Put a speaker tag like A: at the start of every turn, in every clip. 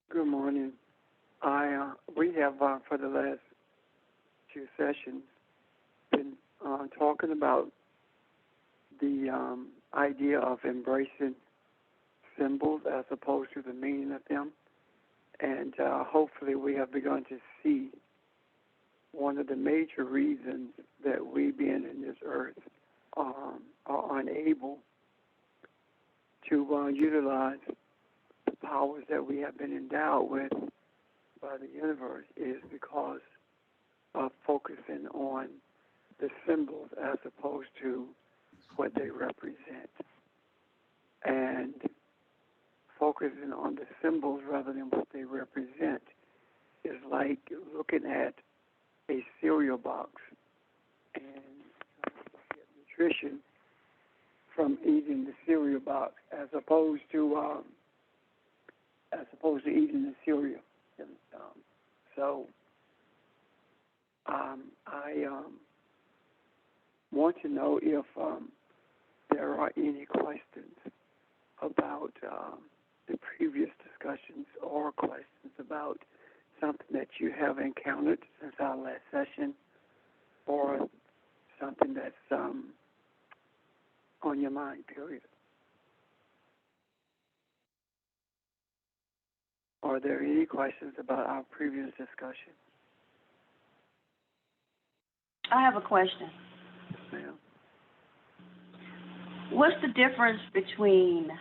A: Good morning. We have for the last few sessions been talking about the idea of embracing symbols as opposed to the meaning of them, and hopefully we have begun to see one of the major reasons that we, being in this earth, are unable to utilize the powers that we have been endowed with by the universe is because of focusing on the symbols as opposed to what they represent. And focusing on the symbols rather than what they represent is like looking at a cereal box and get nutrition from eating the cereal box as opposed to eating the cereal. So I want to know if there are any questions about the previous discussions or questions about something that you have encountered since our last session or something that's on your mind, period. Are there any questions about our previous discussion?
B: I have a question.
A: Yes, ma'am.
B: What's the difference between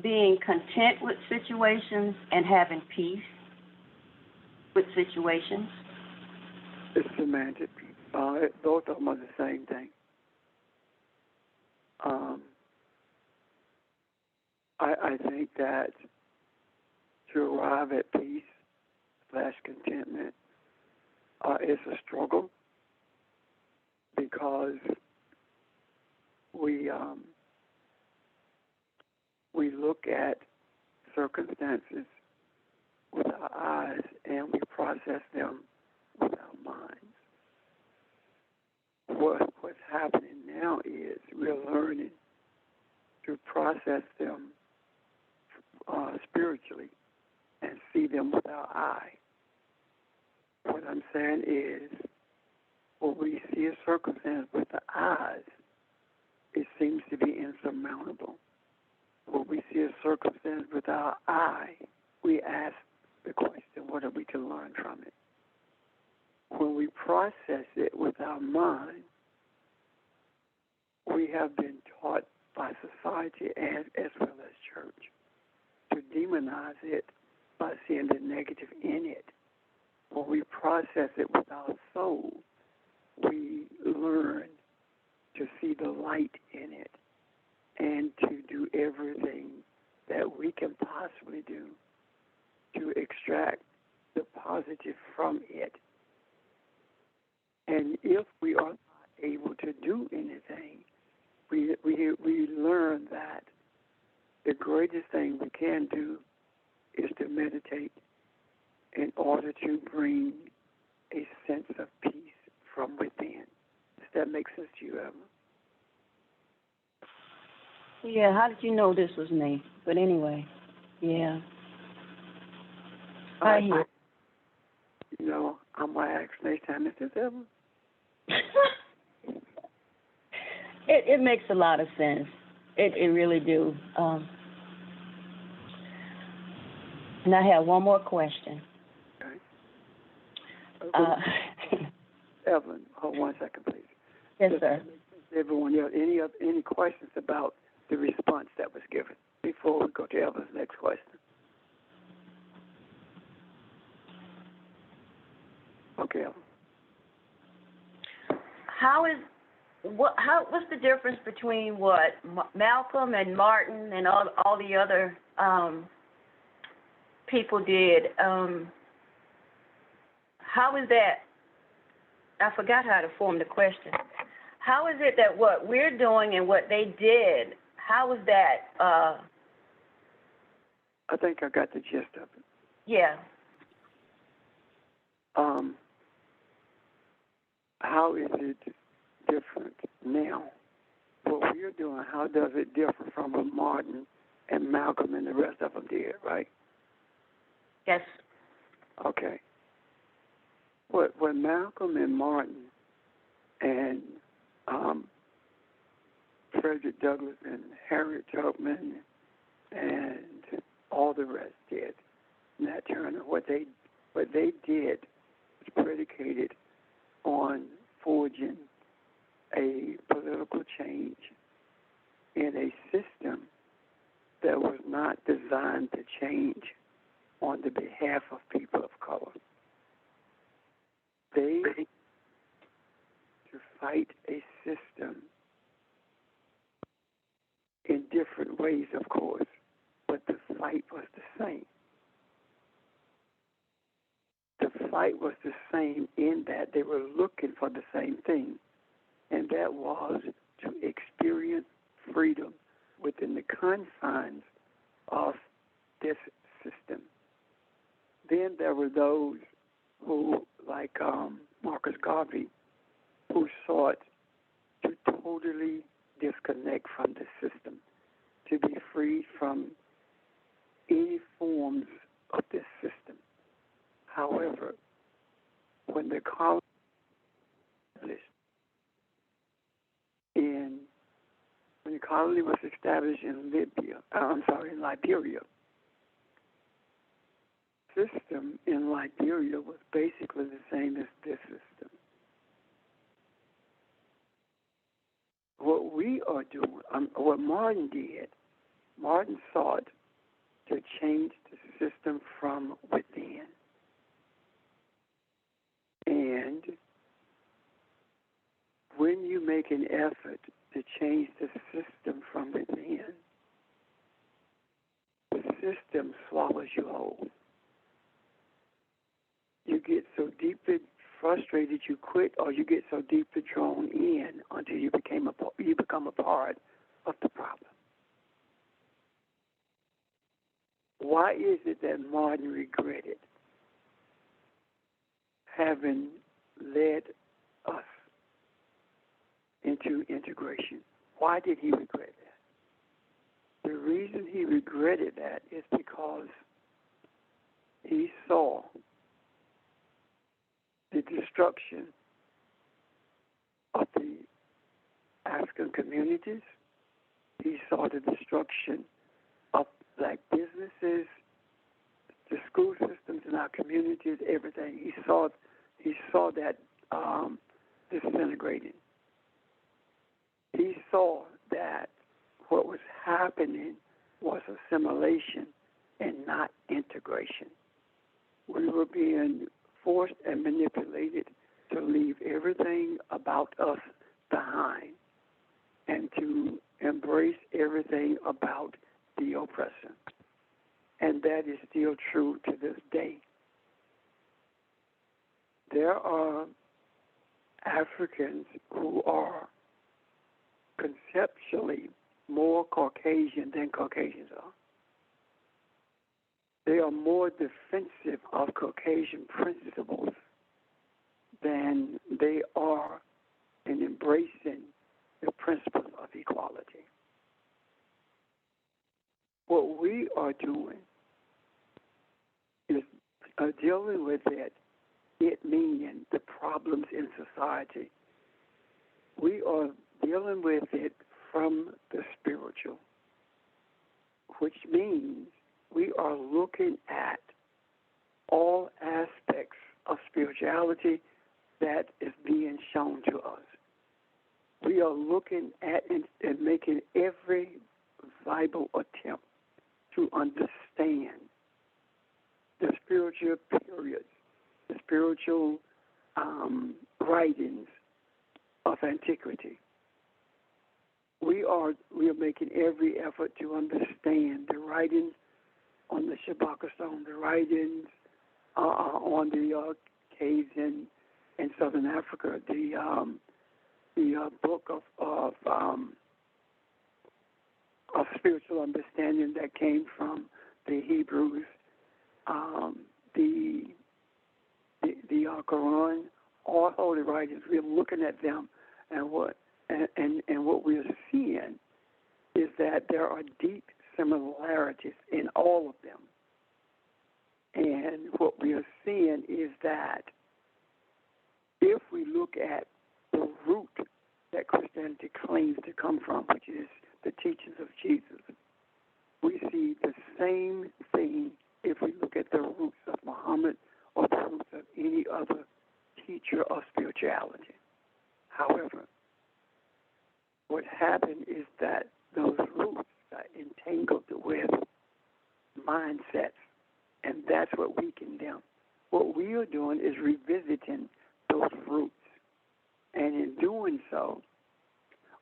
B: being content with situations and having peace with situations?
A: It's semantic. Both of them are the same thing. I think that to arrive at peace / contentment is a struggle because we look at circumstances with our eyes and we process them with our minds. What's happening now is we're learning to process them spiritually and see them with our eye. What I'm saying is, when we see a circumstance with the eyes, it seems to be insurmountable. When we see a circumstance with our eye, we ask the question, what are we to learn from it? When we process it with our mind, we have been taught by society and as well as church to demonize it by seeing the negative in it. When we process it with our soul, we learn to see the light in it and to do everything that we can possibly do to extract the positive from it. And if we are not able to do anything, we learn that the greatest thing we can do is to meditate in order to bring a sense of peace from within. Does that make sense to you, Emma?
B: Yeah, how did you know this was me? But anyway, yeah. I hear.
A: You know, I'm going to ask next time, is this Emma?
B: It makes a lot of sense. It really do. And I have one more question.
A: Okay. Evelyn, hold 1 second, please.
B: Yes, sir.
A: Everyone else, any questions about the response that was given before we go to Evelyn's next question? Okay, Evelyn.
B: What's the difference between what Malcolm and Martin and all the other people did? How is that? I forgot how to form the question. How is it that what we're doing and what they did, how is that?
A: I think I got the gist of it.
B: Yeah.
A: How is it different now? What we're doing, how does it differ from what Martin and Malcolm and the rest of them did, right?
B: Yes.
A: Okay. What Malcolm and Martin and Frederick Douglass and Harriet Tubman and all the rest did, Nat Turner, what they did was predicated on forging a political change in a system that was not designed to change on the behalf of people of color. They to fight a system in different ways, of course, but the fight was the same. The fight was the same in that they were looking for the same thing, and that was to experience freedom within the confines of this system. Then there were those who, like Marcus Garvey, who sought to totally disconnect from the system, to be freed from any forms of this system. However, when the colony was established in Liberia, system in Liberia was basically the same as this system. What we are doing, what Martin did, Martin sought to change the system from within. And when you make an effort to change the system from within, the system swallows you whole. You get so deeply frustrated you quit, or you get so deeply drawn in until you become a part of the problem. Why is it that Martin regretted having led us into integration? Why did he regret that? The reason he regretted that is because he saw the destruction of the African communities. He saw the destruction of black businesses, the school systems in our communities, everything. He saw that disintegrating. He saw that what was happening was assimilation and not integration. We were being forced and manipulated to leave everything about us behind and to embrace everything about the oppressor. And that is still true to this day. There are Africans who are conceptually more Caucasian than Caucasians are. They are more defensive of Caucasian principles than they are in embracing the principles of equality. What we are doing is dealing with it meaning the problems in society. We are dealing with it from the spiritual, which means we are looking at all aspects of spirituality that is being shown to us. We are looking at and making every viable attempt to understand the spiritual periods, the spiritual writings of antiquity. We are making every effort to understand the writings on the Shabaka stone, the writings on the caves in southern Africa, the book of spiritual understanding that came from the Hebrews, the Quran, all holy writings. We're looking at them, and what we're seeing is that there are deep similarities in all of them. And what we are seeing is that if we look at the root that Christianity claims to come from, which is the teachings of Jesus, we see the same thing if we look at the roots of Muhammad or the roots of any other teacher of spirituality. However, what happened is that those roots are entangled with mindsets, and that's what weakened them. What we are doing is revisiting those roots, and in doing so,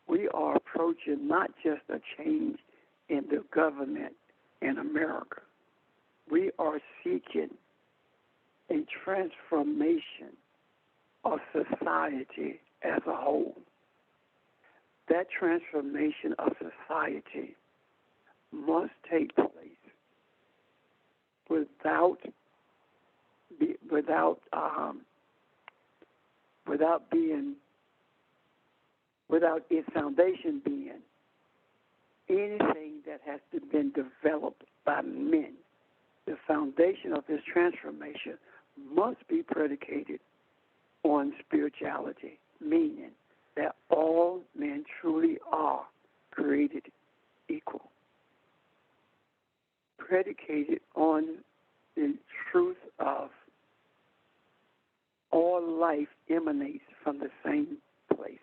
A: we are approaching not just a change in the government in America. We are seeking a transformation of society as a whole. That transformation of society must take place without its foundation being anything that has been developed by men. The foundation of this transformation must be predicated on spirituality, meaning that all men truly are created equal, predicated on the truth of all life emanates from the same place,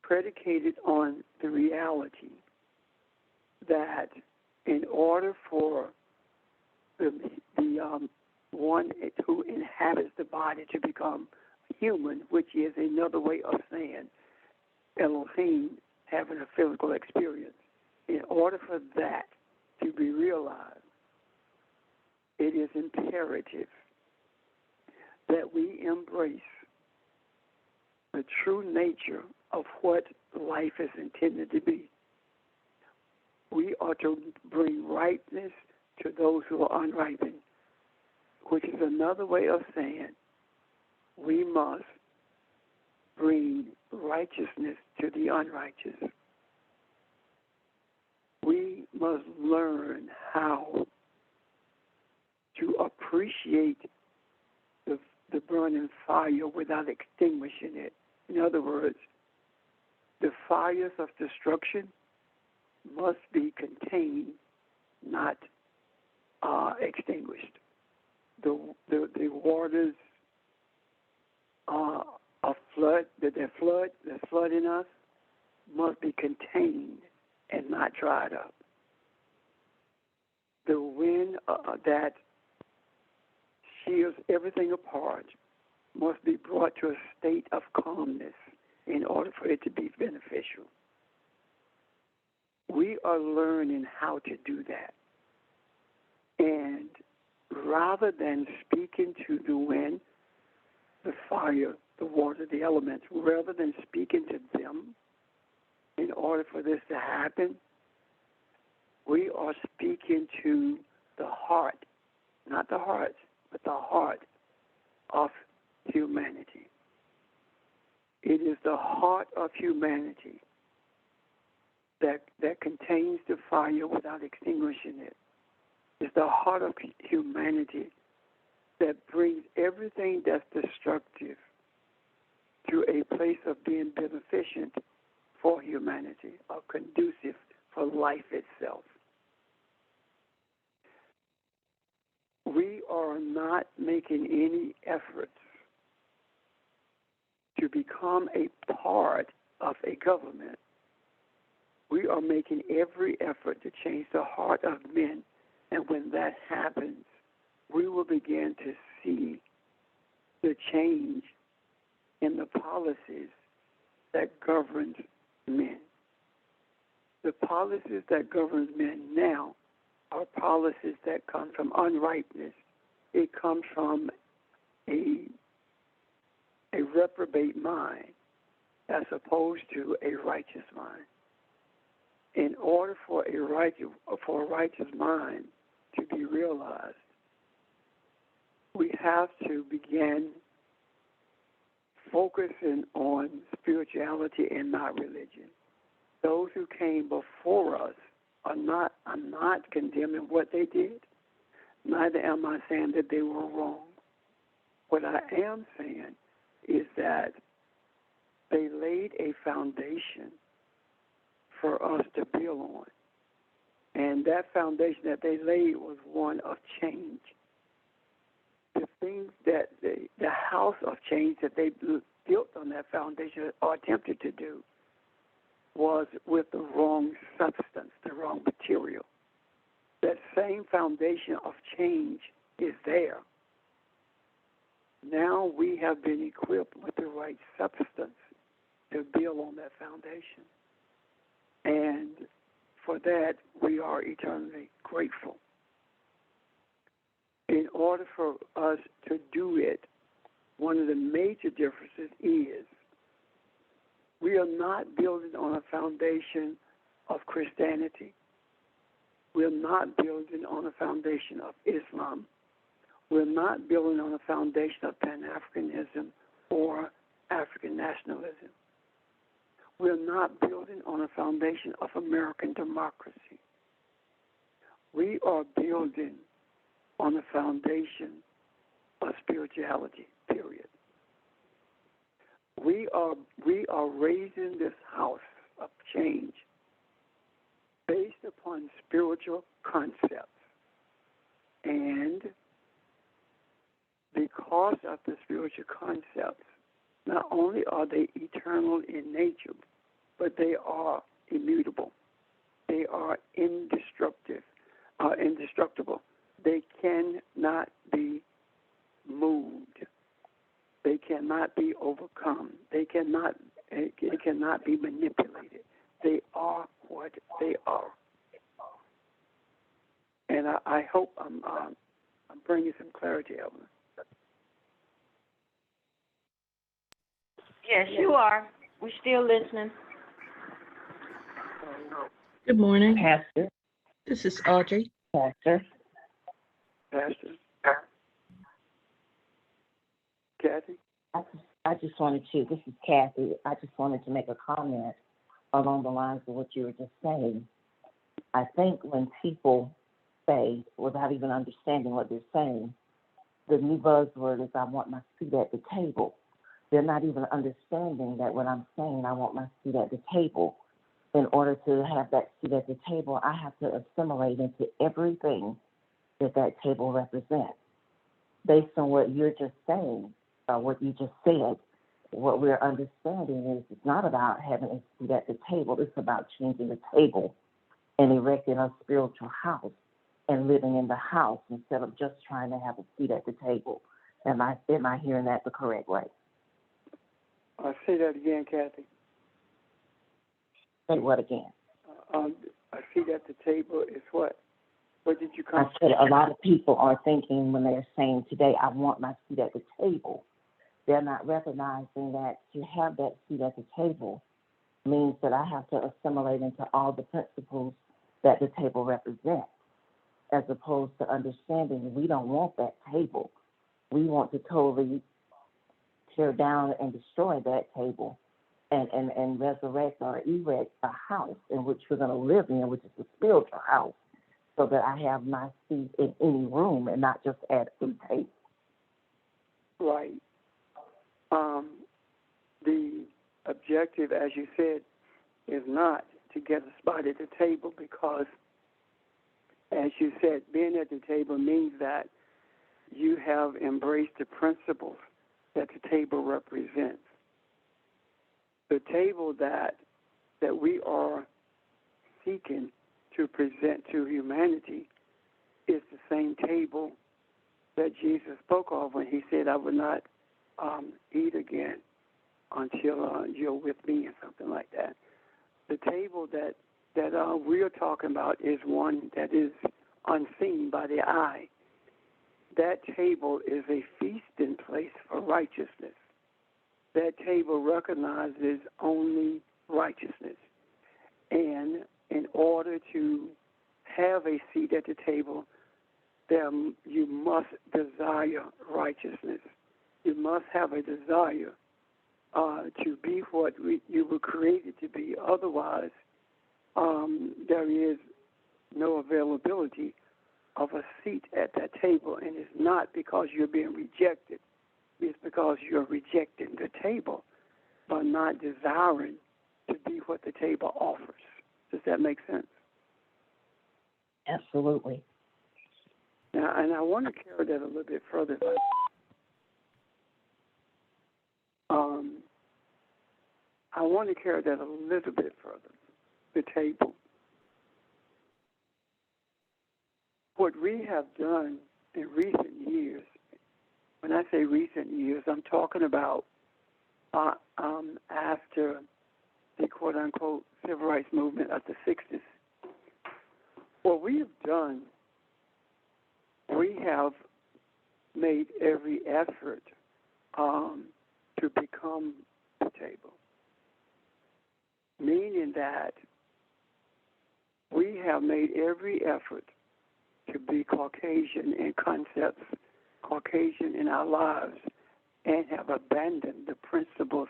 A: predicated on the reality that in order for the one who inhabits the body to become human, which is another way of saying Elohim having a physical experience, in order for that to be realized, it is imperative that we embrace the true nature of what life is intended to be. We are to bring ripeness to those who are unripened, which is another way of saying we must bring righteousness to the unrighteous. We must learn how to appreciate the burning fire without extinguishing it. In other words, the fires of destruction must be contained, not extinguished. The waters of flood, that's flooding us, must be contained and not dried up. The wind that shears everything apart must be brought to a state of calmness in order for it to be beneficial. We are learning how to do that. And rather than speaking to the wind, the fire, the water, the elements, rather than speaking to them in order for this to happen, we are speaking to the heart, not the hearts, but the heart of humanity. It is the heart of humanity that contains the fire without extinguishing it. It's the heart of humanity that brings everything that's destructive to a place of being beneficent for humanity, or conducive for life itself. We are not making any efforts to become a part of a government. We are making every effort to change the heart of men, and when that happens, we will begin to see the change in the policies that govern men. The policies that govern men now are policies that come from unrightness. It comes from a reprobate mind as opposed to a righteous mind. In order for a righteous mind to be realized, we have to begin focusing on spirituality and not religion. Those who came before us I'm not condemning what they did. Neither am I saying that they were wrong. What I am saying is that they laid a foundation for us to build on. And that foundation that they laid was one of change. The things that the house of change that they built on that foundation or attempted to do was with the wrong substance, the wrong material. That same foundation of change is there. Now we have been equipped with the right substance to build on that foundation. And for that, we are eternally grateful. In order for us to do it, one of the major differences is we are not building on a foundation of Christianity. We're not building on a foundation of Islam. We're not building on a foundation of Pan-Africanism or African nationalism. We're not building on a foundation of American democracy. We are building on a foundation of spirituality, period. We are raising this house of change based upon spiritual concepts. And because of the spiritual concepts, not only are they eternal in nature, but they are immutable. They are indestructible. They cannot be moved. They cannot be overcome. They cannot be manipulated. They are what they are. And I hope I'm bringing some clarity, Evelyn.
B: Yes, you are. We're still listening.
C: Good morning.
D: Pastor,
C: This is Audrey.
D: Pastor.
A: Kathy?
D: I just wanted to, this is Kathy, I just wanted to make a comment along the lines of what you were just saying. I think when people say, without even understanding what they're saying, the new buzzword is, I want my seat at the table. They're not even understanding that when I'm saying I want my seat at the table, in order to have that seat at the table, I have to assimilate into everything that table represents. Based on what you're just saying, what you just said, what we're understanding is it's not about having a seat at the table. It's about changing the table and erecting a spiritual house and living in the house instead of just trying to have a seat at the table. Am I hearing that the correct way?
A: I'll say that again, Kathy.
D: Say what again?
A: A seat at the table is what? What did you come?
D: I said a lot of people are thinking when they're saying today, I want my seat at the table. They're not recognizing that to have that seat at the table means that I have to assimilate into all the principles that the table represents, as opposed to understanding we don't want that table. We want to totally tear down and destroy that table and resurrect or erect a house in which we're going to live in, which is a spiritual house, so that I have my seat in any room and not just at a table.
A: Right. The objective, as you said, is not to get a spot at the table because, as you said, being at the table means that you have embraced the principles that the table represents. The table that we are seeking to present to humanity is the same table that Jesus spoke of when he said, I will not eat again until you're with me, or something like that. The table that we're talking about is one that is unseen by the eye. That table is a feasting place for righteousness. That table recognizes only righteousness. And in order to have a seat at the table, you must desire righteousness. You must have a desire to be what you were created to be. Otherwise, there is no availability of a seat at that table, and it's not because you're being rejected. It's because you're rejecting the table, but not desiring to be what the table offers. Does that make sense?
D: Absolutely.
A: Now, and I want to carry that a little bit further. I want to carry that a little bit further, the table. What we have done in recent years, when I say recent years, I'm talking about after the quote-unquote civil rights movement of the 60s. What we have done, we have made every effort to become the table, meaning that we have made every effort to be Caucasian in concepts, Caucasian in our lives, and have abandoned the principles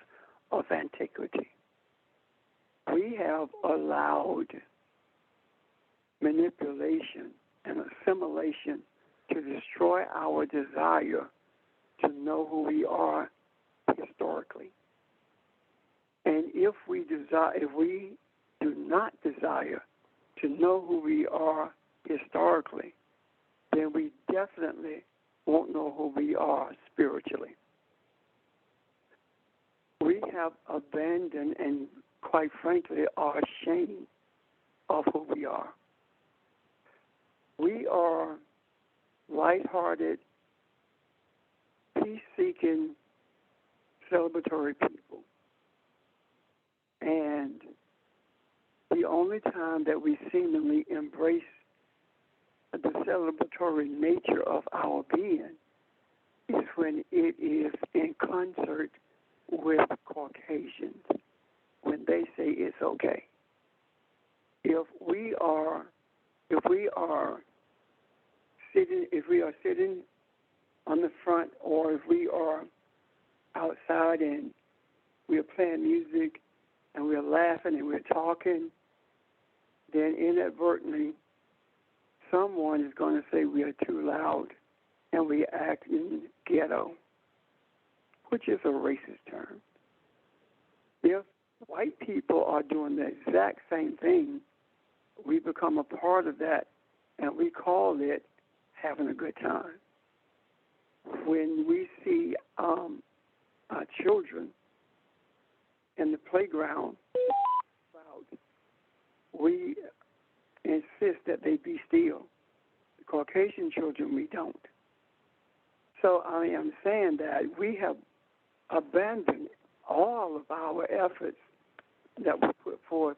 A: of antiquity. We have allowed manipulation and assimilation to destroy our desire to know who we are historically. And if we do not desire to know who we are historically, then we definitely won't know who we are spiritually. We have abandoned and, quite frankly, are ashamed of who we are. We are lighthearted, peace-seeking, celebratory people. And the only time that we seemingly embrace the celebratory nature of our being is when it is in concert with Caucasians, when they say it's okay. If we are sitting on the front, or if we are outside and we are playing music and we're laughing and we're talking, then inadvertently someone is going to say we are too loud and we act in ghetto, which is a racist term. If white people are doing the exact same thing, we become a part of that, and we call it having a good time. When we see our children in the playground, we insist that they be still. The Caucasian children, we don't. So I am saying that we have abandoned all of our efforts that we put forth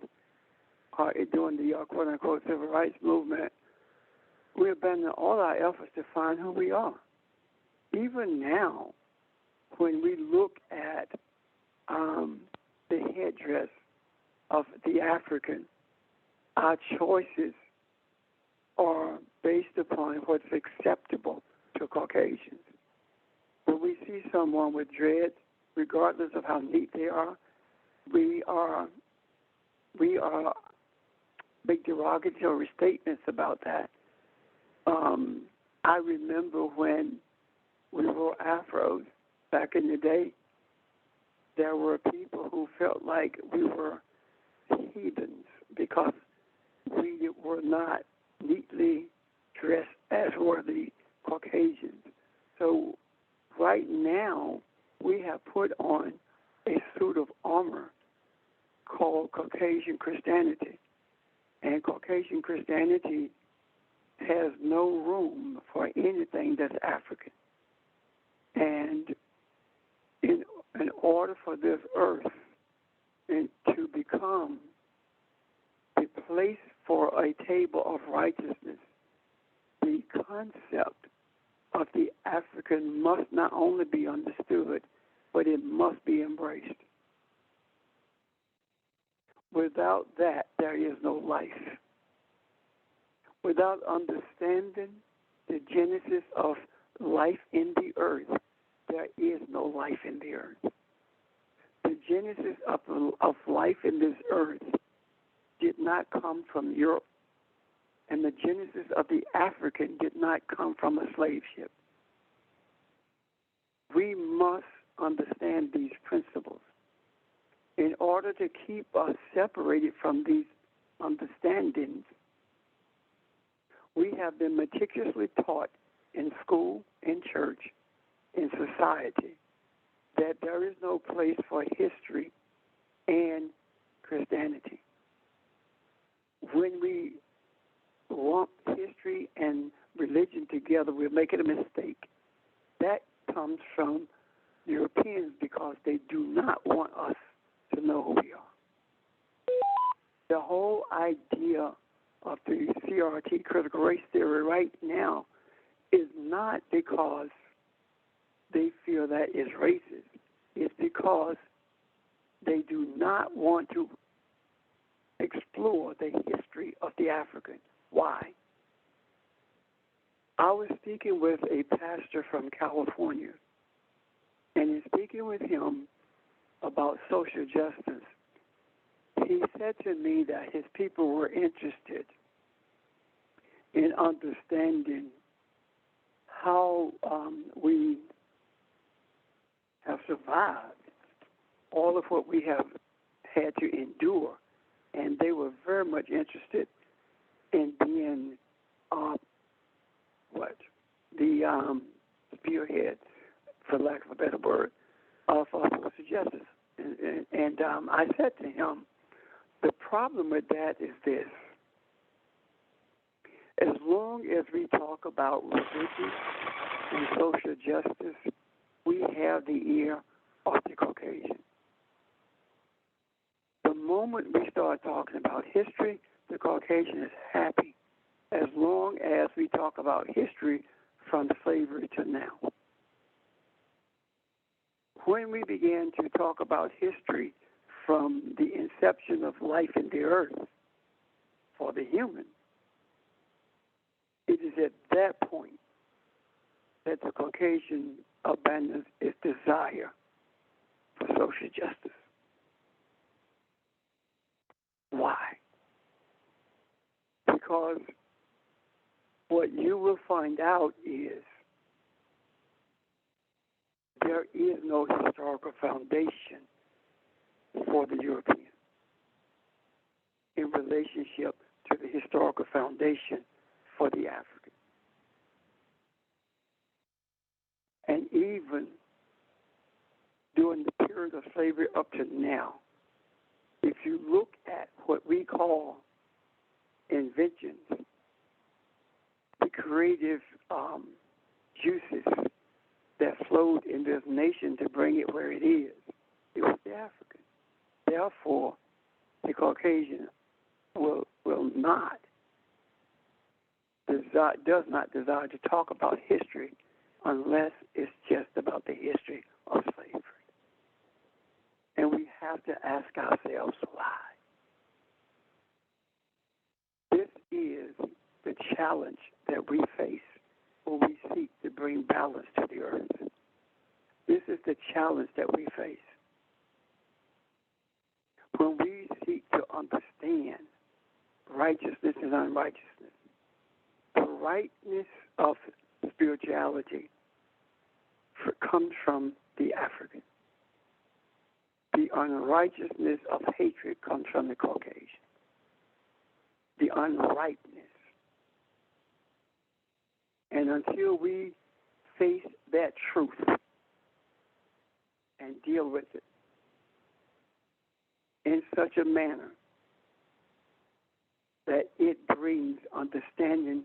A: during the quote-unquote civil rights movement. We abandoned all our efforts to find who we are. Even now, when we look at the headdress of the African, our choices are based upon what's acceptable to Caucasians. When we see someone with dreads, regardless of how neat they are, we are make derogatory statements about that. I remember when we wore afros back in the day, there were people who felt like we were heathens because we were not neatly dressed as were the Caucasians. So right now, we have put on a suit of armor called Caucasian Christianity. And Caucasian Christianity has no room for anything that's African. And in order for this earth to become a place for a table of righteousness, the concept of the African must not only be understood, but it must be embraced. Without that, there is no life. Without understanding the genesis of life in the earth, there is no life in the earth. The genesis of life in this earth did not come from Europe and the genesis of the African did not come from a slave ship. We must understand these principles in order to keep us separated from these understandings. We have been meticulously taught in school, in church, in society, that there is no place for history and Christianity. When we lump history and religion together, we're making a mistake. That comes from Europeans because they do not want us to know who we are. The whole idea of the CRT, critical race theory, right now is not because they feel that is racist. It's because they do not want to explore the history of the African. Why? I was speaking with a pastor from California, and in speaking with him about social justice, he said to me that his people were interested in understanding how we have survived all of what we have had to endure, and they were very much interested in being the spearhead, for lack of a better word, of social justice. And I said to him, the problem with that is this. As long as we talk about religion and social justice, we have the ear of the Caucasian. The moment we start talking about history, the Caucasian is happy, as long as we talk about history from slavery to now. When we began to talk about history from the inception of life in the earth for the human, it is at that point that the Caucasian abandons its desire for social justice. Why? Because what you will find out is there is no historical foundation for the European in relationship to the historical foundation for the African. And even during the period of slavery up to now, if you look at what we call inventions, the creative juices that flowed in this nation to bring it where it is, it was the African. Therefore, the Caucasian will not does not desire to talk about history unless it's just about the history of slavery. And we have to ask ourselves why. This is the challenge that we face when we seek to bring balance to the earth. This is the challenge that we face when we seek to understand righteousness and unrighteousness. The rightness of spirituality comes from the African. The unrighteousness of hatred comes from the Caucasian. The unrightness. And until we face that truth and deal with it in such a manner that it brings understanding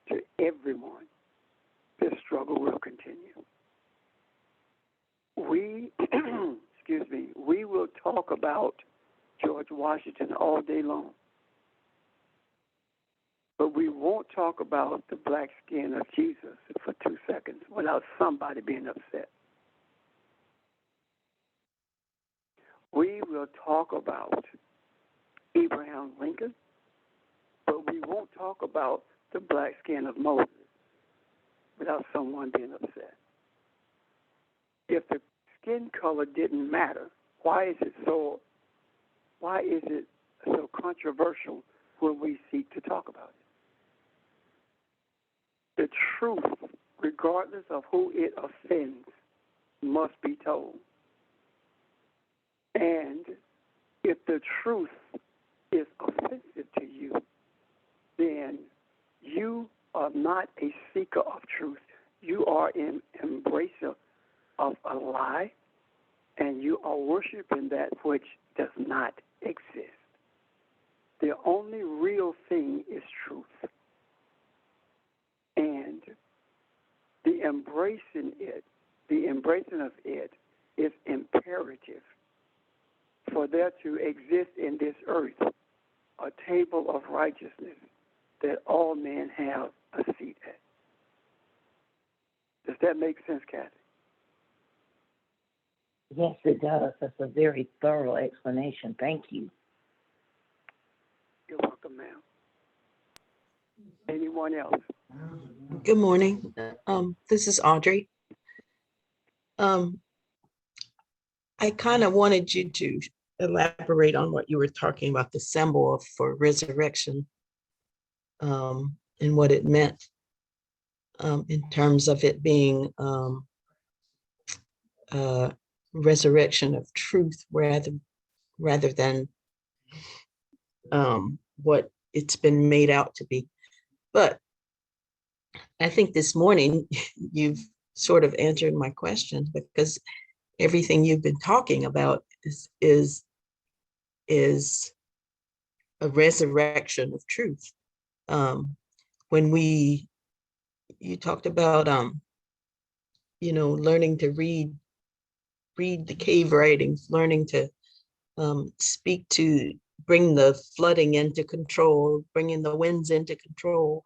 A: to everyone, this struggle will continue. We, we will talk about George Washington all day long, but we won't talk about the black skin of Jesus for 2 seconds without somebody being upset. We will talk about Abraham Lincoln, but we won't talk about the black skin of Moses without someone being upset. If the skin color didn't matter, why is it so controversial when we seek to talk about the truth, regardless of who it offends, must be told. And if the truth is offensive to you, then you are not a seeker of truth. You are an embracer of a lie, and you are worshiping that which does not exist. The only real thing is truth. And the embracing of it is imperative for there to exist in this earth a table of righteousness that all men have a seat at. Does that make sense, Kathy?
D: Yes, it does. That's a very thorough explanation. Thank you.
A: You're welcome, ma'am. Anyone else?
C: Good morning. This is Audrey. I kind of wanted you to elaborate on what you were talking about, the symbol for resurrection, and what it meant, in terms of it being resurrection of truth rather than what it's been made out to be. But I think this morning you've sort of answered my question, because everything you've been talking about is a resurrection of truth. When you talked about learning to read the cave writings, learning to speak to bring the flooding into control, bringing the winds into control.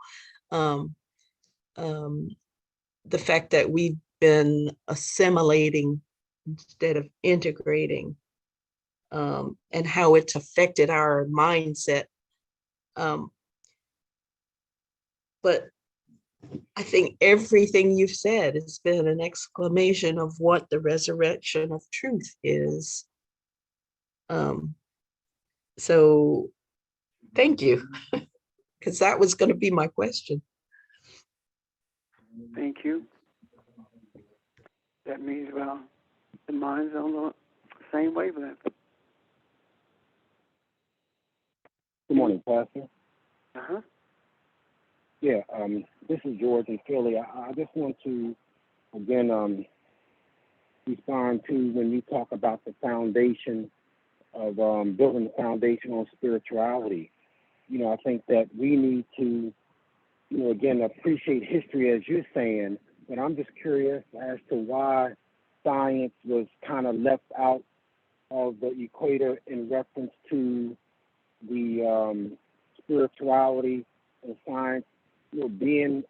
C: The fact that we've been assimilating instead of integrating, and how it's affected our mindset. But I think everything you've said has been an exclamation of what the resurrection of truth is. So thank you, because that was going to be my question.
A: Thank you. That means, well, the mind's on the same wavelength.
E: Good morning, Pastor.
A: Uh-huh.
E: Yeah, this is George in Philly. I just want to, again, respond to when you talk about the foundation of building the foundation on spirituality. I think that we need to, again, appreciate history as you're saying, but I'm just curious as to why science was kind of left out of the equator in reference to the spirituality and science, being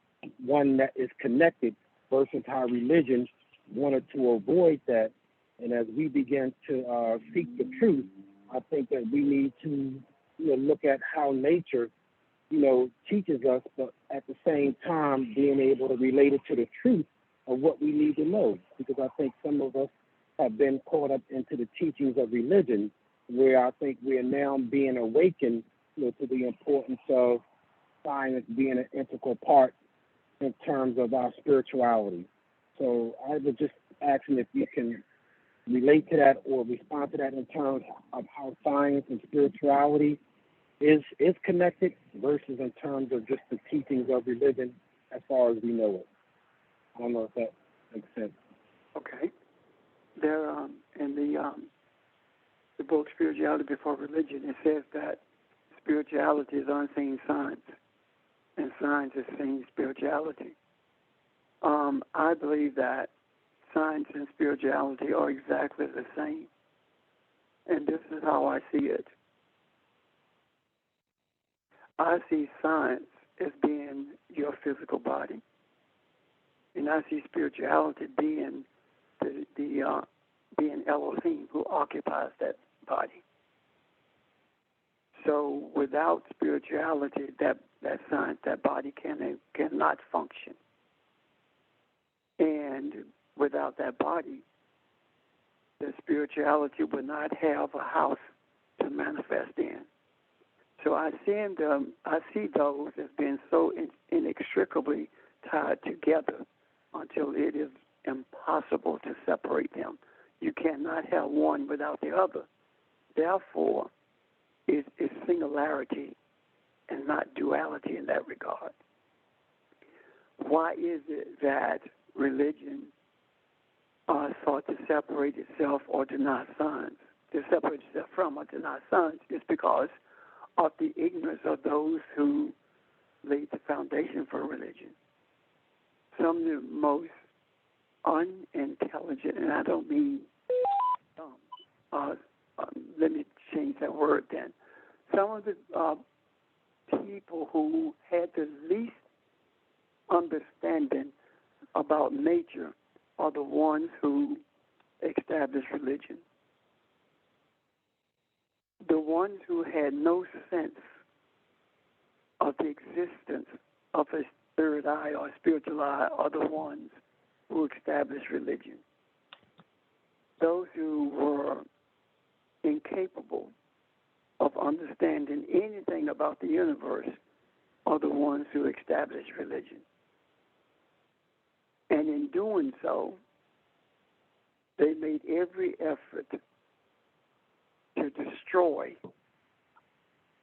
E: one that is connected versus how religion wanted to avoid that. And as we begin to seek the truth, I think that we need to look at how nature, teaches us, but at the same time being able to relate it to the truth of what we need to know. Because I think some of us have been caught up into the teachings of religion, where I think we are now being awakened to the importance of science being an integral part in terms of our spirituality. So I was just asking if you can relate to that or respond to that in terms of how science and spirituality is connected versus in terms of just the teachings of religion as far as we know it. I don't know if that makes sense.
A: Okay. There, in the book Spirituality Before Religion, it says that spirituality is unseen science, and science is seen spirituality. I believe that science and spirituality are exactly the same, and this is how I see it. I see science as being your physical body, and I see spirituality being being Elohim, who occupies that body. So without spirituality, that science, that body cannot function. And without that body, the spirituality would not have a house to manifest in. So I see those as being so inextricably tied together until it is impossible to separate them. You cannot have one without the other. Therefore, it's singularity and not duality in that regard. Why is it that religion sought to separate itself or deny sons, to separate itself from or deny sons? It's because of the ignorance of those who laid the foundation for religion. Some of the most unintelligent, and I don't mean dumb, let me change that word then. Some of the people who had the least understanding about nature are the ones who established religion. The ones who had no sense of the existence of a third eye or spiritual eye are the ones who established religion. Those who were incapable of understanding anything about the universe are the ones who established religion. And in doing so, they made every effort to destroy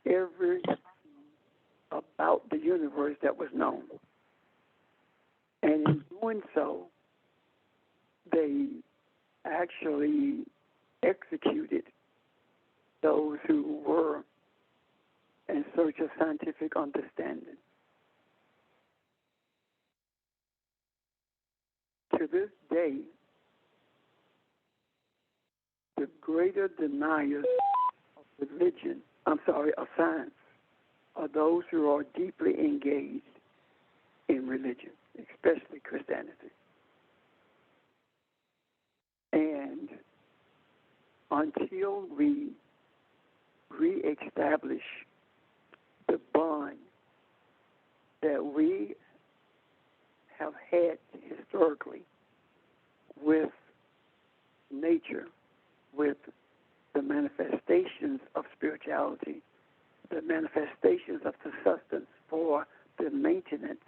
A: everything about the universe that was known. And in doing so, they actually executed those who were in search of scientific understanding. To this day, the greater deniers of religion, of science, are those who are deeply engaged in religion, especially Christianity. And until we reestablish the bond that we have had historically with nature, with the manifestations of spirituality, the manifestations of the sustenance for the maintenance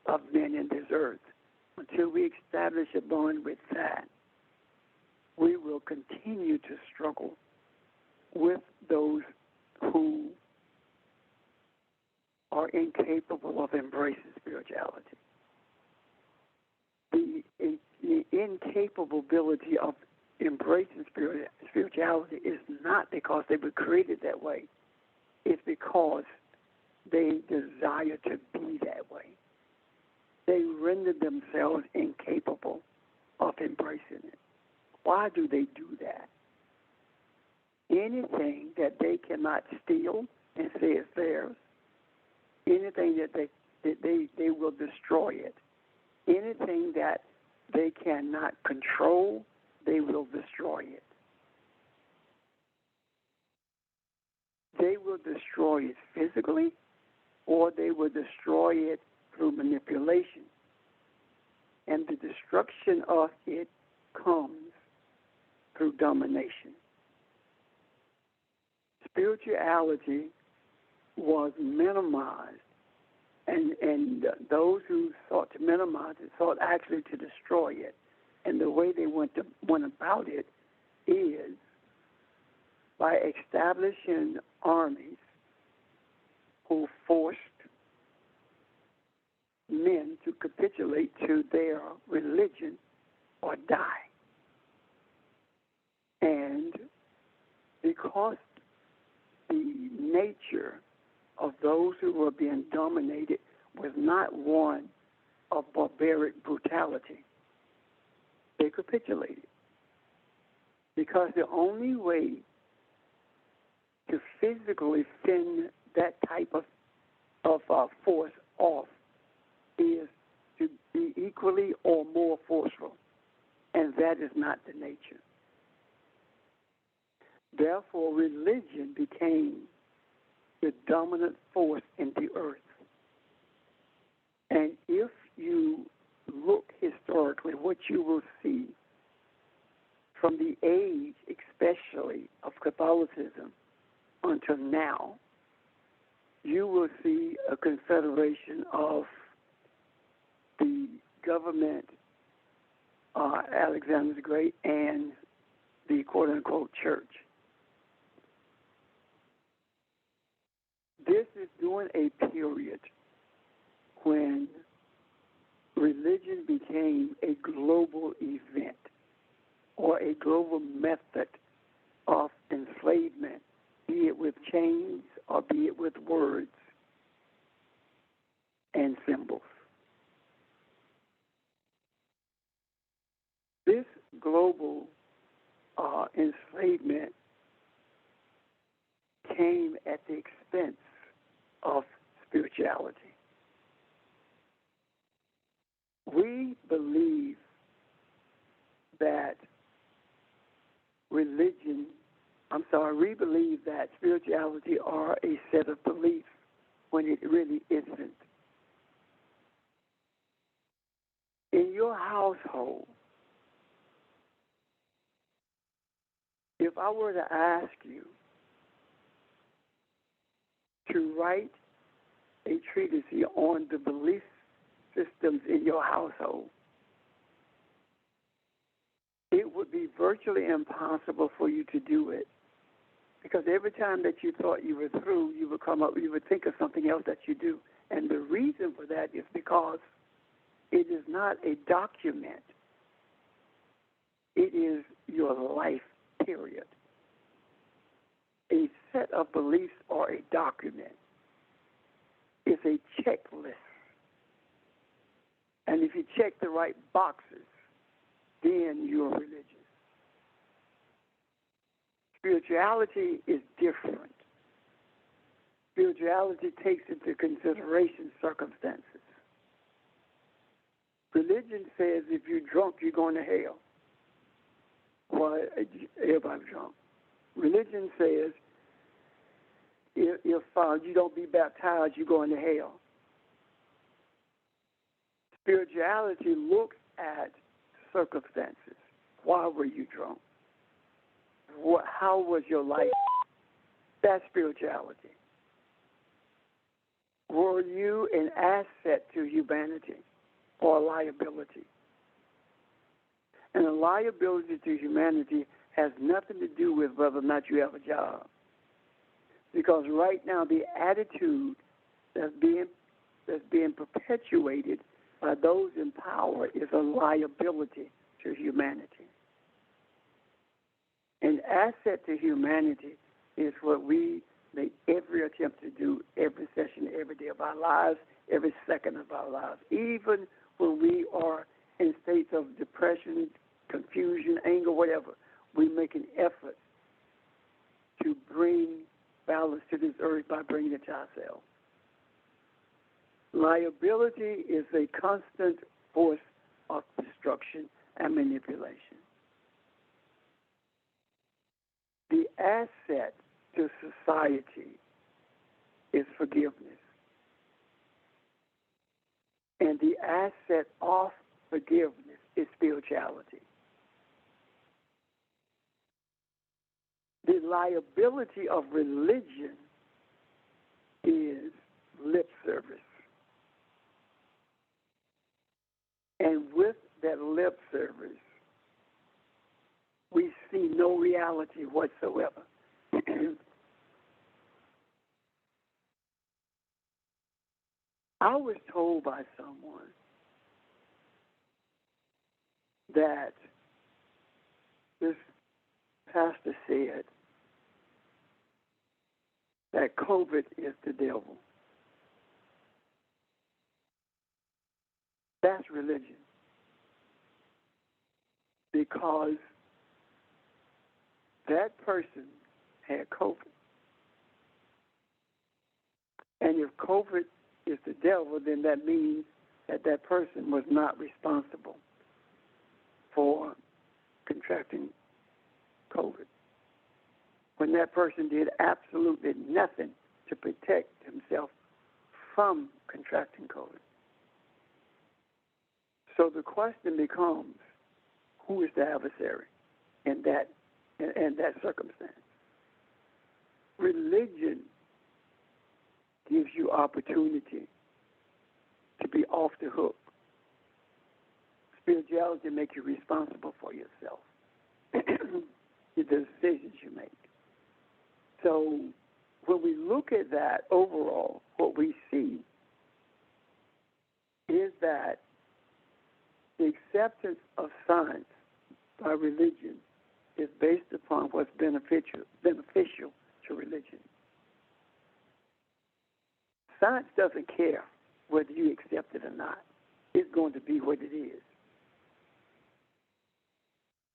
A: of men in this earth, until we establish a bond with that, we will continue to struggle with those who are incapable of embracing spirituality. The incapability of embracing spirituality is not because they were created that way. It's because they desire to be that way. They render themselves incapable of embracing it. Why do they do that? Anything that they cannot steal and say is theirs, anything that they will destroy it. Anything that they cannot control, they will destroy it. They will destroy it physically, or they will destroy it through manipulation. And the destruction of it comes through domination. Spirituality was minimized, and those who sought to minimize it sought actually to destroy it. And the way they went about it is by establishing armies who forced men to capitulate to their religion or die. And because the nature of those who were being dominated was not one of barbaric brutality, they capitulated. Because the only way to physically fend that type of force off is to be equally or more forceful, and that is not the nature. Therefore, religion became the dominant force in the earth. And if you look historically, what you will see from the age, especially of Catholicism, until now, you will see a confederation of government, Alexander the Great, and the quote-unquote church. This is during a period when religion became a global event or a global method of enslavement, be it with chains or be it with words and symbols. This global enslavement came at the expense of spirituality. We believe that we believe that spirituality are a set of beliefs when it really isn't. In your household, if I were to ask you to write a treatise on the belief systems in your household, it would be virtually impossible for you to do it, because every time that you thought you were through, you would think of something else that you do. And the reason for that is because it is not a document. It is your life, period. A set of beliefs or a document is a checklist. And if you check the right boxes, then you're religious. Spirituality is different. Spirituality takes into consideration circumstances. Religion says if you're drunk, you're going to hell. Well, everybody's drunk. Religion says if you don't be baptized, you're going to hell. Spirituality looks at circumstances. Why were you drunk? How was your life? That's spirituality. Were you an asset to humanity or a liability? And a liability to humanity has nothing to do with whether or not you have a job. Because right now the attitude that's being perpetuated by those in power is a liability to humanity. An asset to humanity is what we make every attempt to do every session, every day of our lives, every second of our lives. Even when we are in states of depression, confusion, anger, whatever, we make an effort to bring balance to this earth by bringing it to ourselves. Liability is a constant force of destruction and manipulation. The asset to society is forgiveness. And the asset of forgiveness is spirituality. The liability of religion is lip service. And with that lip service, we see no reality whatsoever. I was told by someone that this pastor said that COVID is the devil. That's religion. Because that person had COVID. And if COVID is the devil, then that means that that person was not responsible for contracting COVID. When that person did absolutely nothing to protect himself from contracting COVID. So the question becomes, who is the adversary in that circumstance? Religion gives you opportunity to be off the hook Spirituality makes you responsible for yourself, the decisions you make. So when we look at that overall, what we see is that the acceptance of science by religion is based upon what's beneficial to religion. Science doesn't care whether you accept it or not. It's going to be what it is.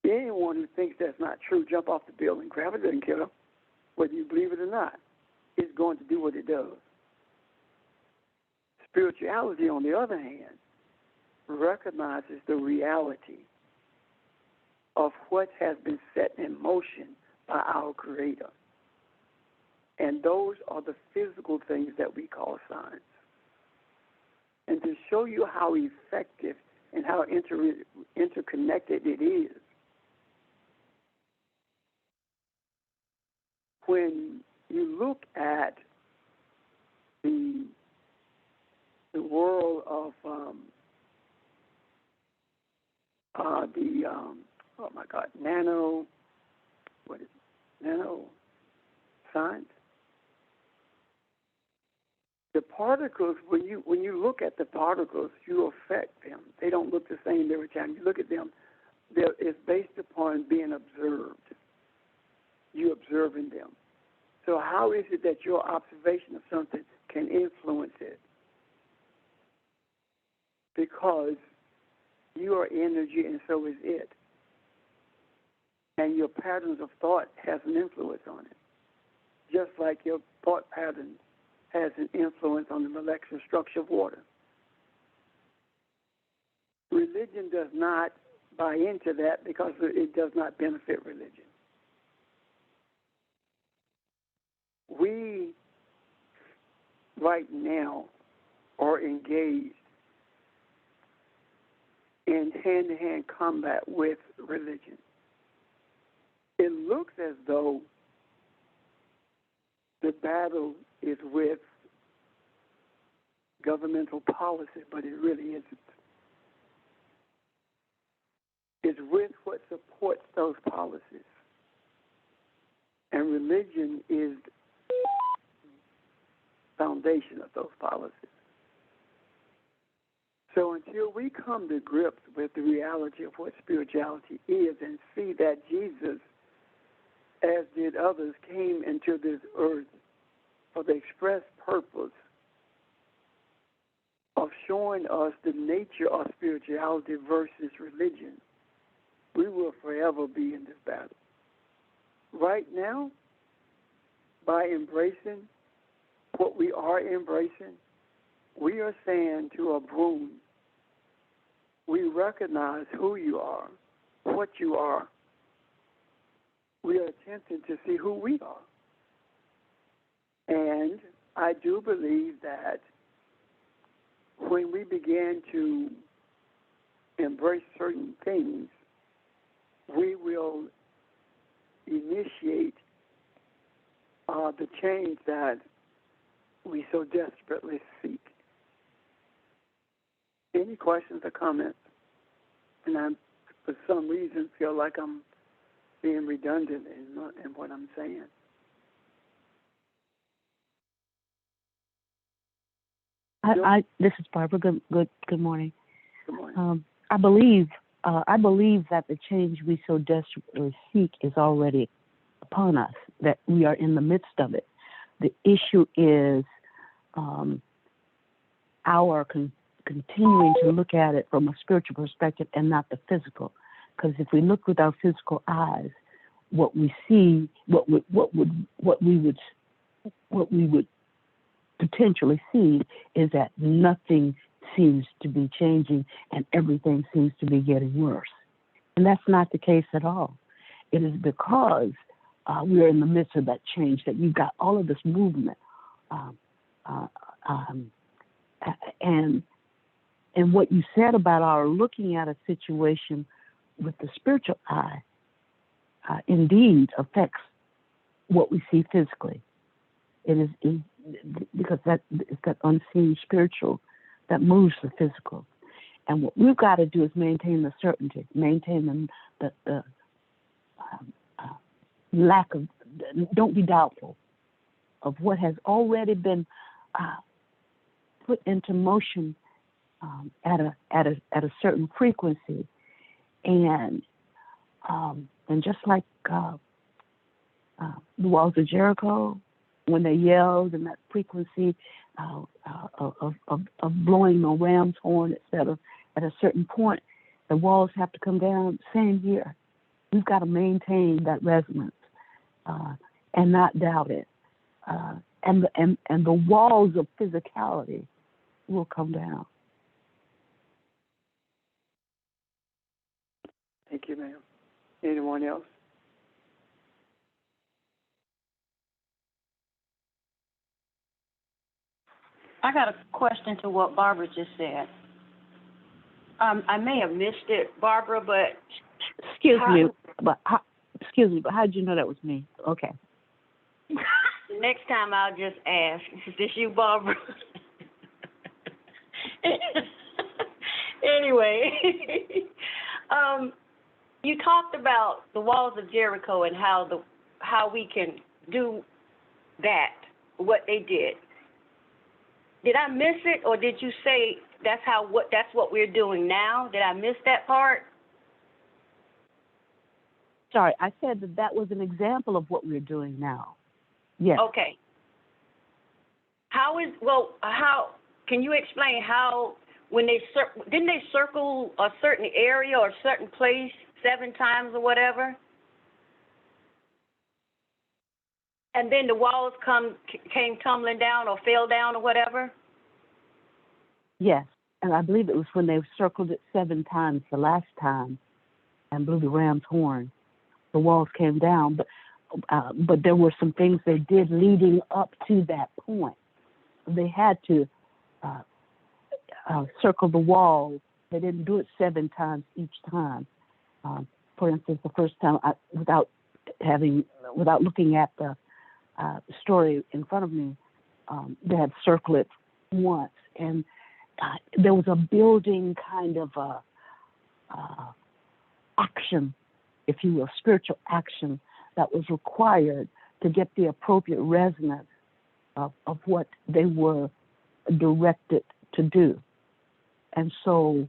A: Anyone who thinks that's not true, jump off the building. Gravity doesn't care whether you believe it or not. It's going to do what it does. Spirituality, on the other hand, recognizes the reality of what has been set in motion by our Creator. And those are the physical things that we call science. And to show you how effective and how interconnected it is, when you look at the world of nano science. The particles, when you look at the particles, you affect them. They don't look the same every time you look at them. It's based upon being observed. You observing them. So how is it that your observation of something can influence it? Because you are energy and so is it. And your patterns of thought has an influence on it. Just like your thought patterns has an influence on the molecular structure of water. Religion does not buy into that because it does not benefit religion. We, right now, are engaged in hand-to-hand combat with religion. It looks as though the battle is with governmental policy, but it really isn't. It's with what supports those policies. And religion is the foundation of those policies. So until we come to grips with the reality of what spirituality is and see that Jesus, as did others, came into this earth for the express purpose of showing us the nature of spirituality versus religion, we will forever be in this battle. Right now, by embracing what we are embracing, we are saying to a broom, we recognize who you are, what you are. We are attempting to see who we are. And I do believe that when we begin to embrace certain things, we will initiate the change that we so desperately seek. Any questions or comments? And I, for some reason, feel like I'm being redundant in what I'm saying.
F: This is Barbara. Good morning.
A: Good morning.
F: I believe that the change we so desperately seek is already upon us, that we are in the midst of it. The issue is our continuing to look at it from a spiritual perspective and not the physical. Because if we look with our physical eyes, what we see, what we would potentially see is that nothing seems to be changing and everything seems to be getting worse. And that's not the case at all. It is because we are in the midst of that change that you've got all of this movement. And what you said about our looking at a situation with the spiritual eye indeed affects what we see physically. It is because it's that unseen spiritual that moves the physical. And what we've got to do is maintain the certainty, maintain the lack of, don't be doubtful of what has already been put into motion at a certain frequency, and just like the walls of Jericho, when they yelled in that frequency of blowing the ram's horn, etc. At a certain point, the walls have to come down. Same here. We've got to maintain that resonance and not doubt it. And the walls of physicality will come down.
A: Thank you, ma'am. Anyone else?
B: I got a question to what Barbara just said. I may have missed it, Barbara, but
F: Excuse me, but how did you know that was me? Okay.
B: next time I'll just ask, is this you, Barbara? Anyway, you talked about the walls of Jericho and how we can do that, what they did. Did I miss it, or did you say that's what we're doing now? Did I miss that part?
F: Sorry, I said that was an example of what we're doing now. Yes.
B: Okay. How can you explain how, when didn't they circle a certain area or a certain place 7 times or whatever? And then the walls came tumbling down or fell down or whatever?
F: Yes, and I believe it was when they circled it 7 times the last time and blew the ram's horn. The walls came down, but there were some things they did leading up to that point. They had to circle the wall. They didn't do it 7 times each time. For instance, the first time, without looking at the story in front of me, they had circled it once, and there was a building kind of action, if you will, spiritual action that was required to get the appropriate resonance of what they were directed to do. And so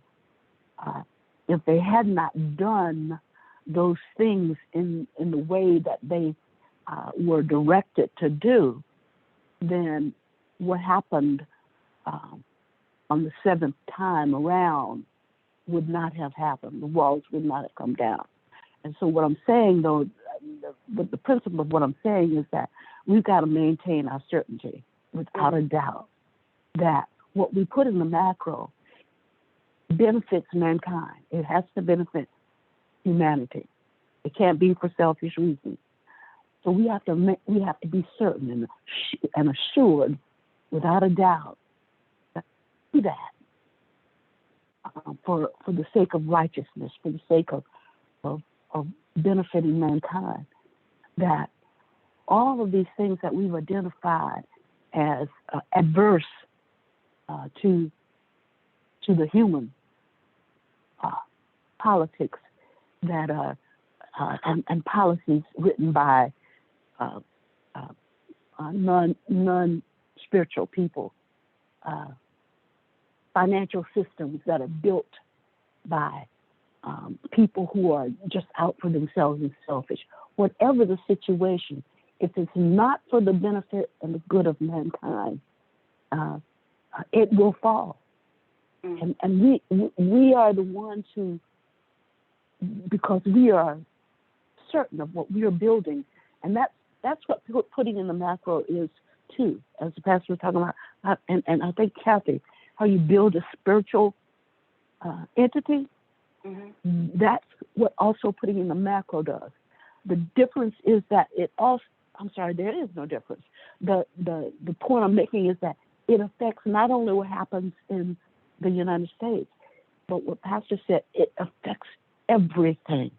F: if they had not done those things in the way that they were directed to do, then what happened on the 7th time around would not have happened. The walls would not have come down. And so what I'm saying, though, the principle of what I'm saying is that we've got to maintain our certainty without a doubt that what we put in the macro benefits mankind. It has to benefit humanity. It can't be for selfish reasons. So we have to be certain and assured, without a doubt, that we do that for the sake of righteousness, for the sake of benefiting mankind, that all of these things that we've identified as adverse to the human politics that and policies written by non-spiritual people, financial systems that are built by people who are just out for themselves and selfish. Whatever the situation, if it's not for the benefit and the good of mankind, it will fall. And we are the ones who, because we are certain of what we are building, and that's what putting in the macro is too, as the pastor was talking about, and I think, Kathy, how you build a spiritual entity. Mm-hmm. That's what also putting in the macro does. The difference is that there is no difference. The point I'm making is that it affects not only what happens in the United States, but what Pastor said, it affects everything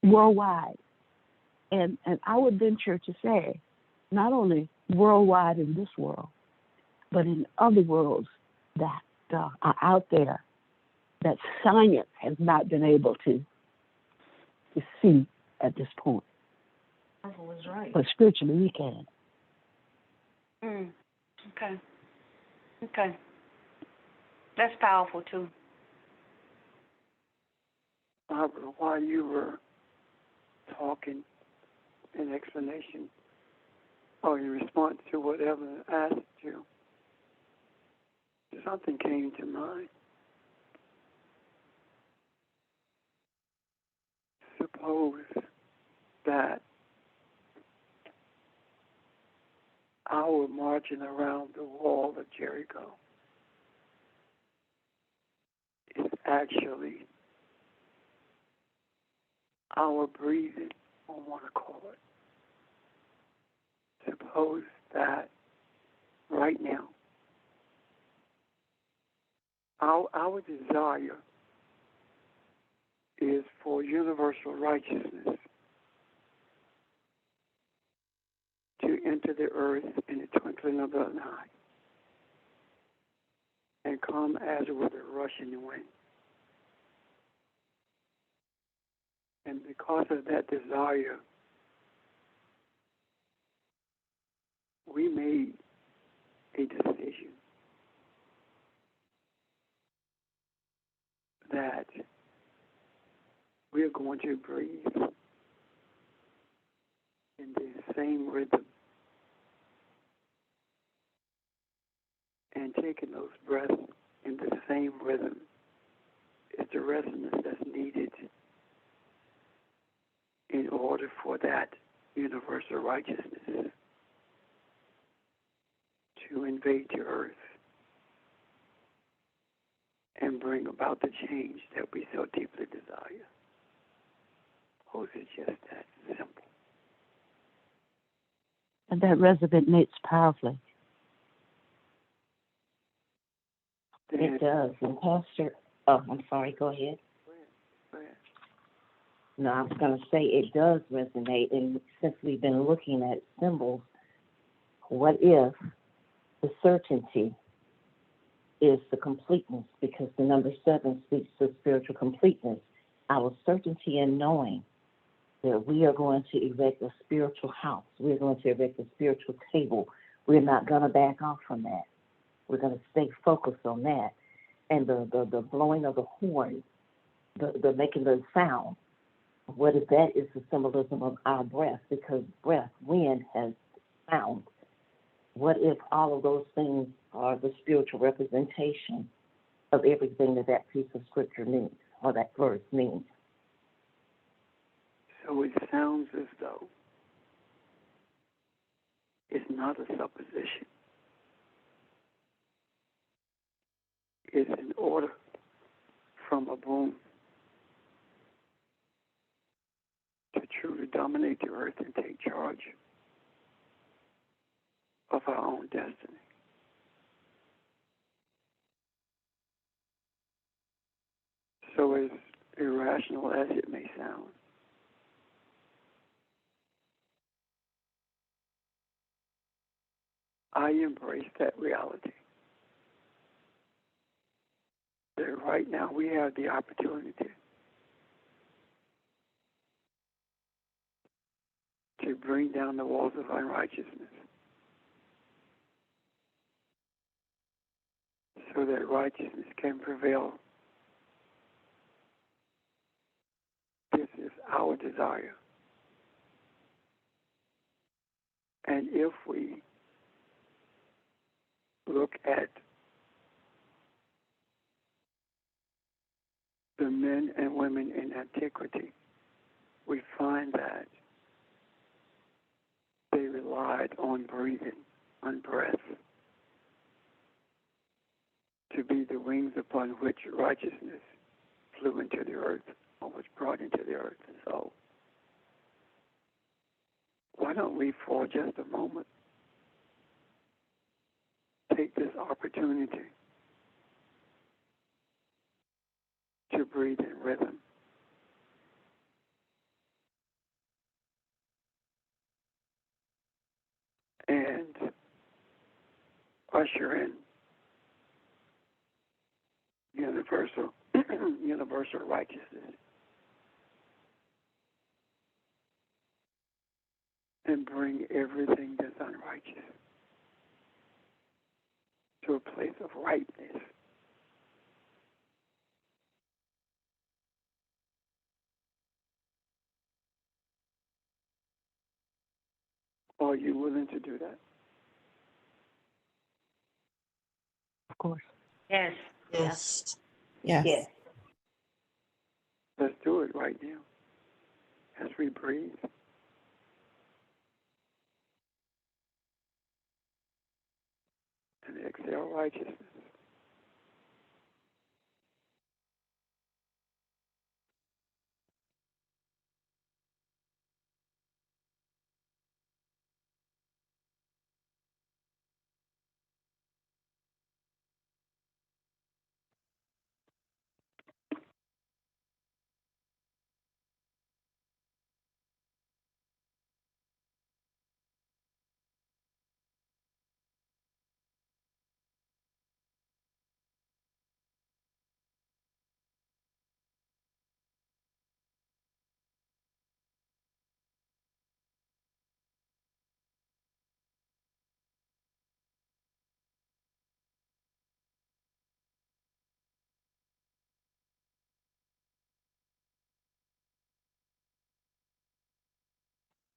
F: worldwide. And I would venture to say, not only worldwide in this world, but in other worlds, that are out there that science has not been able to see at this point.
B: That was right.
F: But spiritually, we can.
B: Okay. Okay. That's powerful too.
A: Barbara, while you were talking in explanation or in response to whatever I asked you, something came to mind. Suppose that our marching around the wall of Jericho is actually our breathing on one accord. Suppose that right now, our desire is for universal righteousness to enter the earth in the twinkling of an eye and come as with a rushing wind. And because of that desire, we made a decision that we're going to breathe in the same rhythm and taking those breaths in the same rhythm is the resonance that's needed in order for that universal righteousness to invade the earth and bring about the change that we so deeply desire. Or is it just that simple?
F: And that resonates powerfully.
D: It does. And Pastor, oh, I'm sorry, go ahead.
A: Go ahead.
D: No, I was going to say it does resonate. And since we've been looking at symbols, what if the certainty is the completeness? Because the number 7 speaks to spiritual completeness. Our certainty in knowing that we are going to erect a spiritual house. We're going to erect a spiritual table. We're not going to back off from that. We're going to stay focused on that. And the blowing of the horn, the making the sound, what if that is the symbolism of our breath? Because breath, wind, has sound. What if all of those things are the spiritual representation of everything that piece of scripture means, or that verse means?
A: So it sounds as though it's not a supposition. It's an order from above to truly dominate the earth and take charge of our own destiny. So as irrational as it may sound, I embrace that reality. That right now we have the opportunity to bring down the walls of unrighteousness so that righteousness can prevail. This is our desire. And if we look at the men and women in antiquity, we find that they relied on breathing, on breath, to be the wings upon which righteousness flew into the earth or was brought into the earth. And so, why don't we, for just a moment, take this opportunity to breathe in rhythm and usher in universal, universal righteousness, and bring everything that's unrighteous to a place of rightness. Are you willing to do that?
F: Of course.
B: Yes.
C: Yes. Yes.
D: Yes.
A: Let's do it right now as we breathe. And exhale righteousness.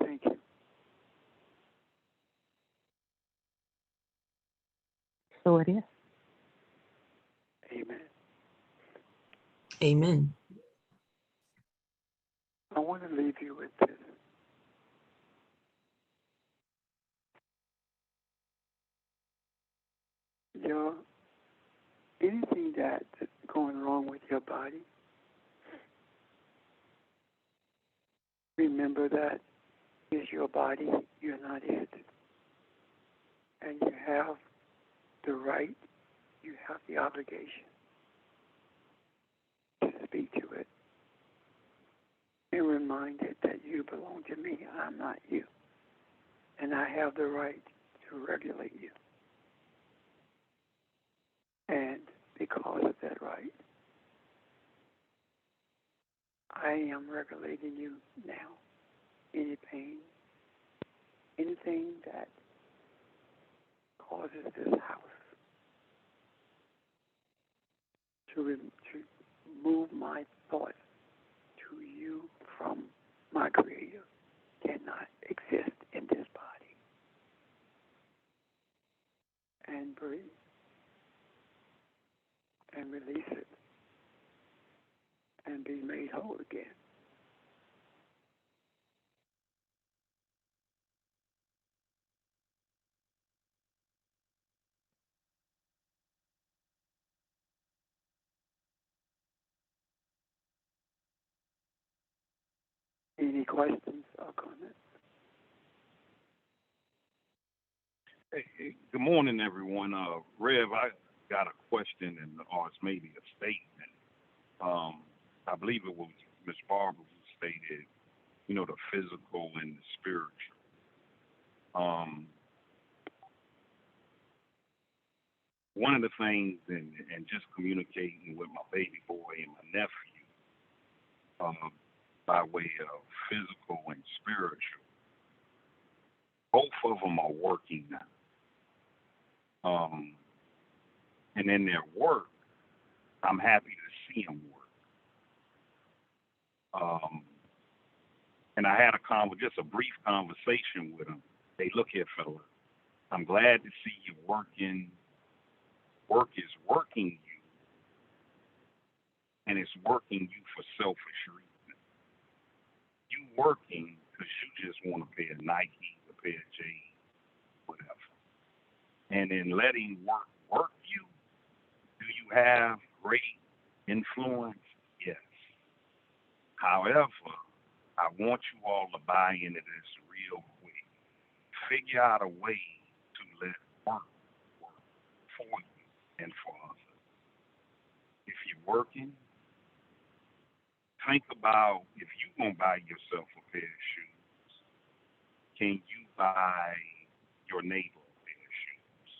A: Thank you.
F: So it is.
A: Amen.
C: Amen.
A: I want to leave you with this. Your anything that's going wrong with your body, remember that is your body, you're not it. And you have the right, you have the obligation to speak to it. Be reminded that you belong to me, I'm not you. And I have the right to regulate you. And because of that right, I am regulating you now. Any pain, anything that causes this house to move my thoughts to you from my Creator cannot exist in this body. And breathe and release it and be made whole again. Any questions or comments?
G: Hey, good morning, everyone. Rev, I got a question, or it's maybe a statement. I believe it was Miss Barbara who stated, the physical and the spiritual. One of the things, and just communicating with my baby boy and my nephew, by way of physical and spiritual, both of them are working now. And in their work, I'm happy to see them work. And I had just a brief conversation with them. Hey, look here, fella. I'm glad to see you working. Work is working you, and it's working you for selfish reasons. You working because you just want a pair of Nike, a pair of J's, whatever. And in letting work you, do you have great influence? Yes. However, I want you all to buy into this real quick. Figure out a way to let work for you and for others. If you're working, think about if you're going to buy yourself a pair of shoes, can you buy your neighbor a pair of shoes?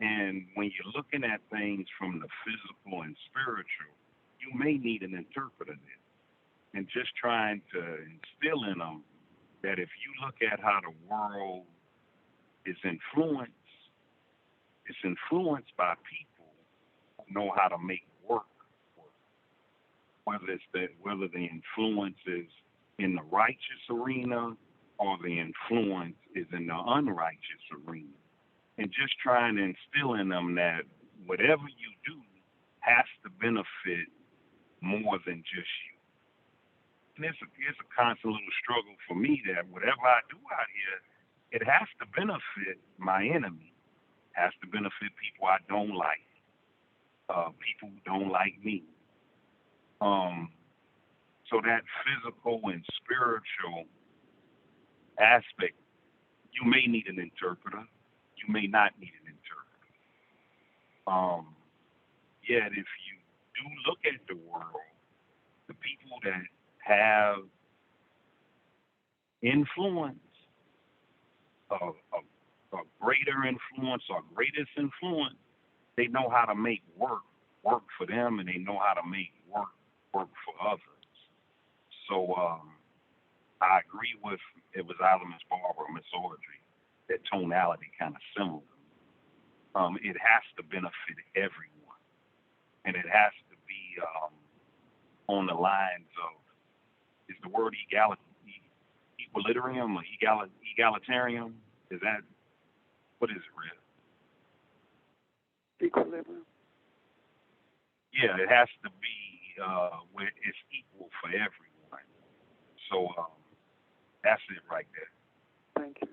G: And when you're looking at things from the physical and spiritual, you may need an interpreter there. And just trying to instill in them that if you look at how the world is influenced, it's influenced by people who know how to make work. Whether the influence is in the righteous arena or the influence is in the unrighteous arena. And just trying to instill in them that whatever you do has to benefit more than just you. And it's a constant little struggle for me that whatever I do out here, it has to benefit my enemy, has to benefit people I don't like, people who don't like me. So that physical and spiritual aspect, you may need an interpreter. You may not need an interpreter. Yet if you do look at the world, the people that have influence, a greater influence or greatest influence, they know how to make work for them, and they know how to make work for others. So I agree with, it was either Miss Barbara or Miss Audrey, that tonality kind of similar. It has to benefit everyone, and it has to be on the lines of, is the word equilibrium or egalitarian? Is that, what is it, Red?
A: Equilibrium.
G: Yeah, it has to be where it's equal for everyone. So that's it right there.
A: Thank you.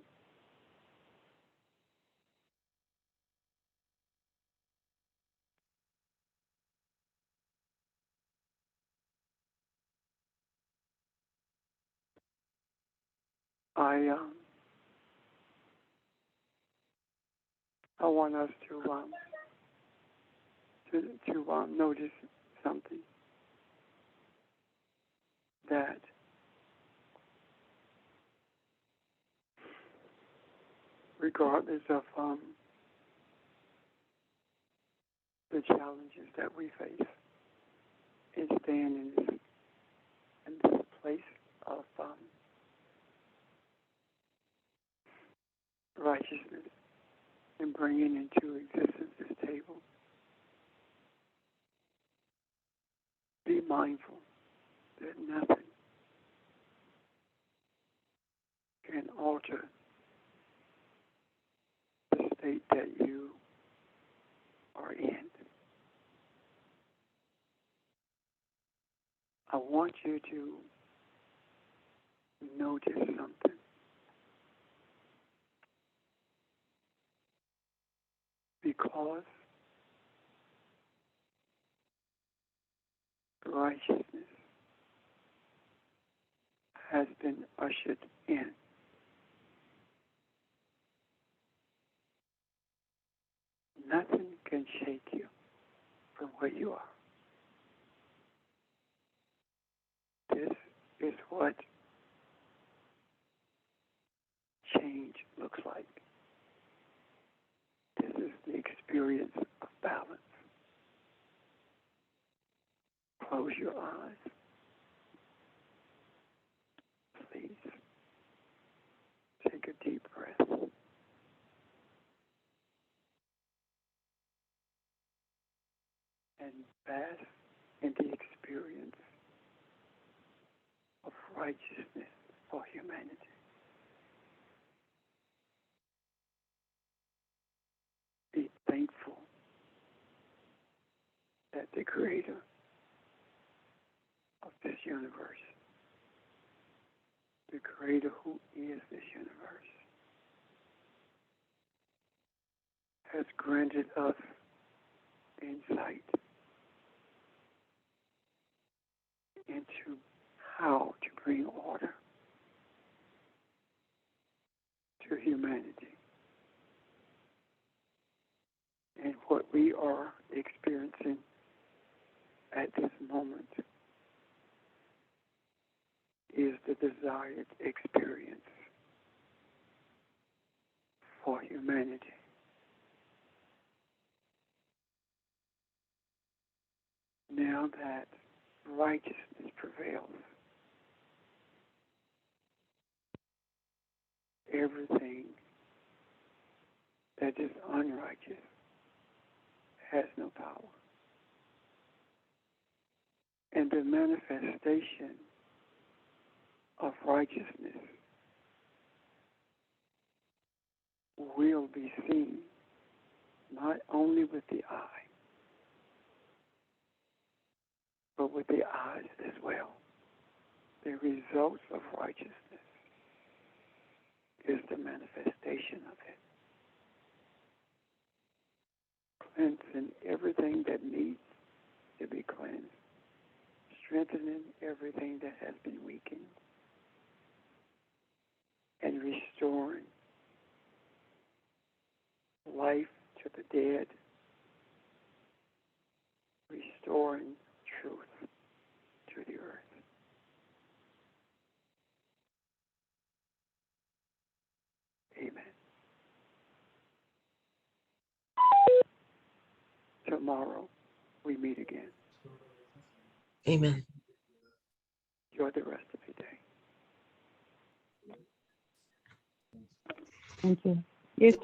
A: I want us to notice something, that regardless of the challenges that we face in staying in this place of righteousness and bringing into existence this table, be mindful that nothing can alter the state that you are in. I want you to notice something. Because righteousness has been ushered in, nothing can shake you from where you are. This is what change looks like. This is the experience of balance. Close your eyes, please. Take a deep breath. And bask in the experience of righteousness for humanity. Be thankful that the Creator of this universe, the Creator who is this universe, has granted us insight into how to bring order to humanity. And what we are experiencing at this moment is the desired experience for humanity. now that righteousness prevails, everything that is unrighteous has no power. And the manifestation of righteousness will be seen not only with the eye, but with the eyes as well. The results of righteousness is the manifestation of it. Cleansing everything that needs to be cleansed, strengthening everything that has been weakened, and restoring life to the dead, restoring truth to the earth. Amen. Tomorrow we meet again.
C: Amen.
A: Enjoy the rest of your day.
F: Thank you.